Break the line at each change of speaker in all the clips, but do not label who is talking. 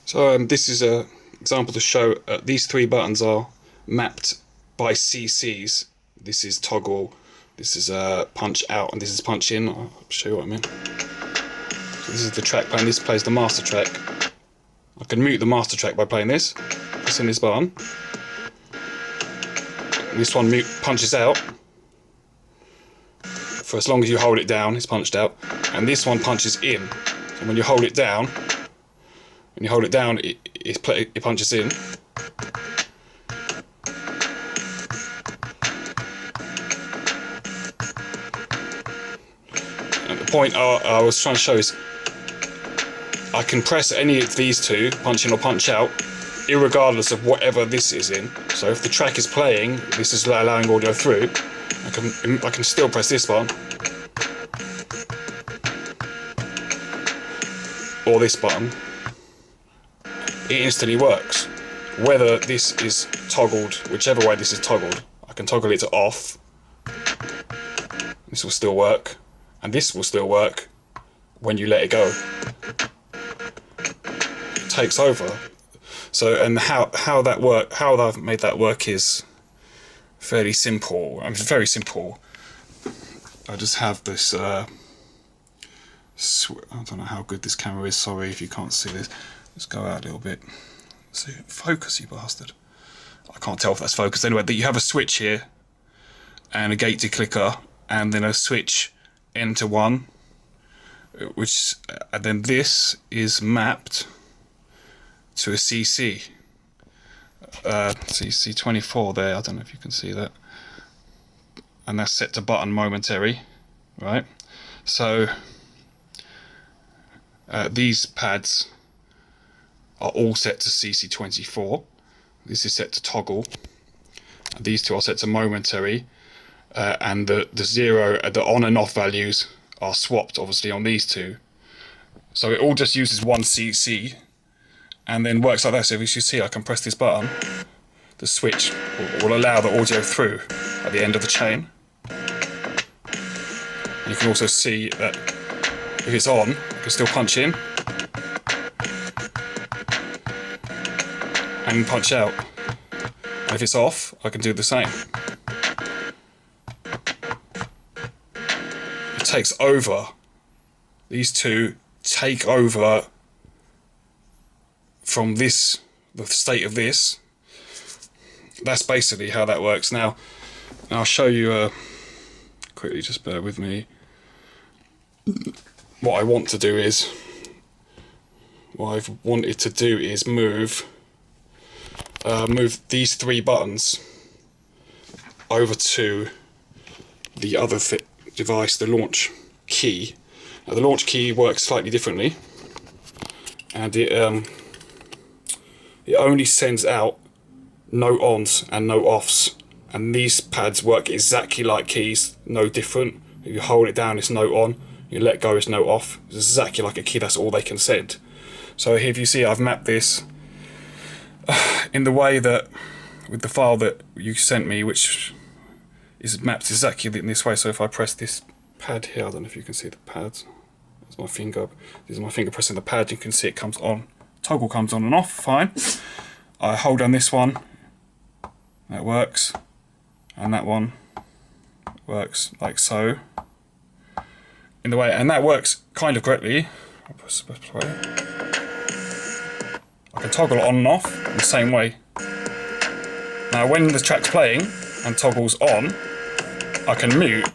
So this is a example to show these three buttons are mapped by CCs. This is toggle, this is punch out, and this is punch in. I'll show you what I mean. So this is the track playing. This plays the master track. I can mute the master track by playing this, pressing this button. And this one punches out. For as long as you hold it down, it's punched out. And this one punches in. So when you hold it down, it punches in. And the point I was trying to show is I can press any of these two, punch in or punch out, irregardless of whatever this is in. So if the track is playing, this is allowing audio through, I can still press this button or this button. It instantly works. Whether this is toggled, whichever way this is toggled, I can toggle it to off. This will still work, and this will still work when you let it go. It takes over. So, and how I've made that work is fairly simple. I mean, very simple. I just have this. I don't know how good this camera is. Sorry if you can't see this. Let's go out a little bit. See, focus, you bastard. I can't tell if that's focused. Anyway, you have a switch here, and a gate declicker, and then a switch N to 1, and then this is mapped to a CC. CC24 there, I don't know if you can see that. And that's set to button momentary, right? So these pads are all set to CC24. This is set to toggle. And these two are set to momentary. And the on and off values are swapped, obviously, on these two. So it all just uses one CC and then works like that. So as you see, I can press this button. The switch will allow the audio through at the end of the chain. And you can also see that if it's on, I can still punch in and punch out. And if it's off, I can do the same. It takes over. These two take over from this, the state of this. That's basically how that works. Now I'll show you quickly, just bear with me. What I've wanted to do is move these three buttons over to the other device, the launch key. Now the launch key works slightly differently, and it only sends out no ons and no offs, and these pads work exactly like keys, no different. If you hold it down, it's no on. You let go, it's no off. It's exactly like a key. That's all they can send. So here, if you see, I've mapped this in the way that with the file that you sent me, which is mapped exactly in this way. So if I press this pad here, I don't know if you can see the pads. There's my finger. This is my finger pressing the pad. You can see it comes on. Toggle comes on and off. Fine. I hold down this one. That works, and that one works like so. In the way, and that works kind of correctly. I'll press play. I can toggle on and off in the same way. Now when the track's playing and toggles on, I can mute,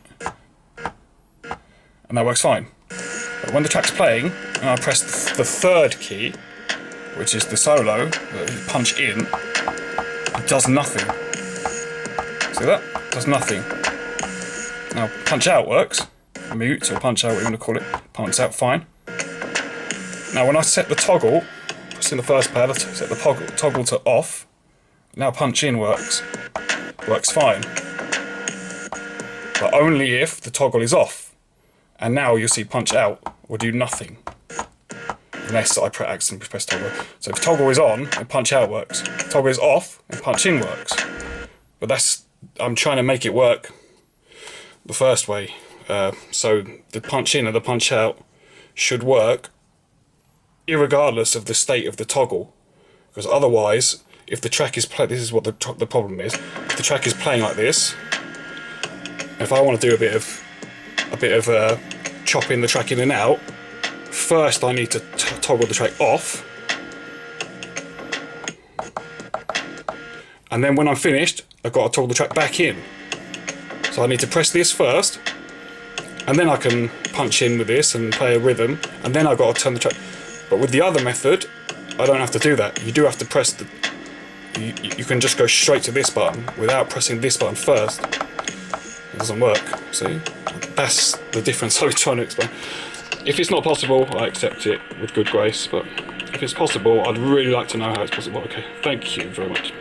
and that works fine. But when the track's playing and I press the third key, which is the solo, punch in, it does nothing. See that? It does nothing. Now punch out works. Mute or punch out, what you want to call it. Punch out, fine. Now when I set the toggle, pressing the first pad, I set the toggle to off. Now punch in works fine. But only if the toggle is off. And now you'll see punch out will do nothing. Unless I accidentally press toggle. So if toggle is on, and punch out works. If toggle is off, and punch in works. But I'm trying to make it work the first way. So the punch in and the punch out should work irregardless of the state of the toggle. Because otherwise, if the track is playing, this is what the problem is. If the track is playing like this, if I want to do a bit of chopping the track in and out, first I need to toggle the track off, and then when I'm finished, I've got to toggle the track back in. So I need to press this first, and then I can punch in with this and play a rhythm, and then I've got to turn the track. But with the other method, I don't have to do that. You do have to press the... You can just go straight to this button without pressing this button first. It doesn't work, see? That's the difference I was trying to explain. If it's not possible, I accept it with good grace, but if it's possible, I'd really like to know how it's possible. Okay, thank you very much.